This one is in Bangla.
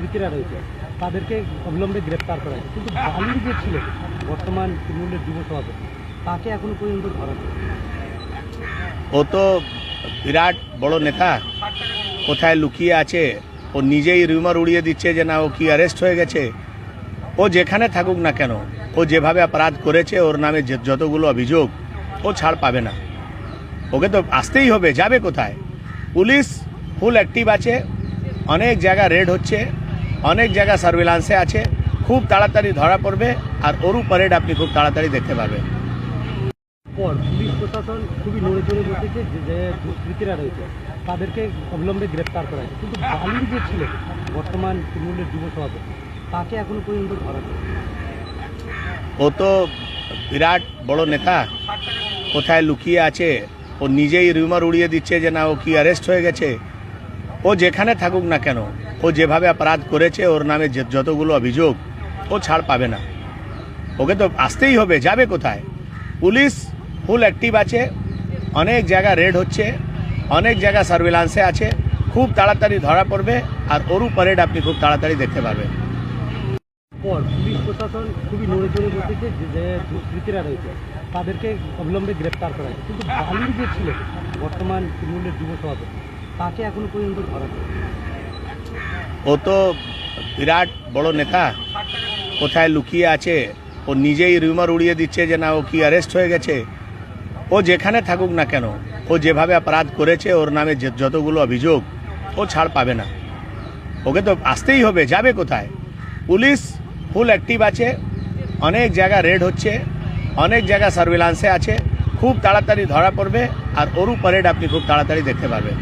দুষ্কৃতীরা রয়েছে তাদেরকে অবিলম্বে গ্রেপ্তার করা হয়েছে, কিন্তু বালির যে ছিল বর্তমান তৃণমূলের যুব সভাপতি তাকে এখনো পর্যন্ত ধরা যায়নি। ও তো বিরাট বড় নেতা, কোথায় লুকিয়ে আছে ও নিজেই রিউমার উড়িয়ে দিচ্ছে যে না ও কি অ্যারেস্ট হয়ে গেছে। ও যেখানে থাকুক না কেন, ও যেভাবে অপরাধ করেছে ওর নামে যতগুলো অভিযোগ, ও ছাড় পাবে না। ওকে তো আসতেই হবে, যাবে কোথায়? পুলিশ ফুল অ্যাক্টিভ আছে, অনেক জায়গা রেড হচ্ছে, অনেক জায়গা সার্ভিলান্সে আছে, খুব তাড়াতাড়ি ধরা পড়বে আর ওরও প্যারেড আপনি খুব তাড়াতাড়ি দেখতে পাবেন। পর পুলিশ প্রশাসন খুবই নড়ে চড়ে বসেছে যে দুষ্কৃতীরা রয়েছে তাদেরকে অবিলম্বে গ্রেপ্তার করা হয়েছে, কিন্তু বালির যে ছিল বর্তমান তৃণমূলের যুব সভাপতি তাকে এখনো পর্যন্ত ধরা যায়নি। ও তো বিরাট বড় নেতা, কোথায় লুকিয়ে আছে ও নিজেই রিউমার উড়িয়ে দিচ্ছে যে না ও কি অ্যারেস্ট হয়ে গেছে। ও যেখানে থাকুক না কেন, ও যেভাবে অপরাধ করেছে ওর নামে যতগুলো অভিযোগ, ও ছাড় পাবে না। ওকে তো আসতেই হবে, যাবে কোথায়? পুলিশ ফুল অ্যাক্টিভ আছে, অনেক জায়গা রেড হচ্ছে, অনেক জায়গা সার্ভিলান্সে আছে, খুব তাড়াতাড়ি ধরা পড়বে আর ওরও প্যারেড আপনি খুব তাড়াতাড়ি দেখতে পাবেন। পর পুলিশ প্রশাসন খুবই নড়ে চড়ে বসেছে যে দুষ্কৃতীরা রয়েছে তাদেরকে অবিলম্বে গ্রেপ্তার করা হয়েছে, কিন্তু বালির যে ছিল বর্তমান তৃণমূলের যুব সভাপতি তাকে এখনো পর্যন্ত ধরা যায়নি। ও তো বিরাট বড় নেতা, কোথায় লুকিয়ে আছে ও নিজেই রিউমার উড়িয়ে দিচ্ছে যে না ও কি অ্যারেস্ট হয়ে গেছে। ও যেখানে থাকুক না কেন, ও যেভাবে অপরাধ করেছে ওর নামে যতগুলো অভিযোগ, ও ছাড় পাবে না। ওকে তো আসতেই হবে, যাবে কোথায়? পুলিশ ফুল অ্যাক্টিভ আছে, অনেক জায়গা রেড হচ্ছে, অনেক জায়গা সার্ভিলান্সে আছে, খুব তাড়াতাড়ি ধরা পড়বে আর ওরও প্যারেড আপনি খুব তাড়াতাড়ি দেখতে পাবেন।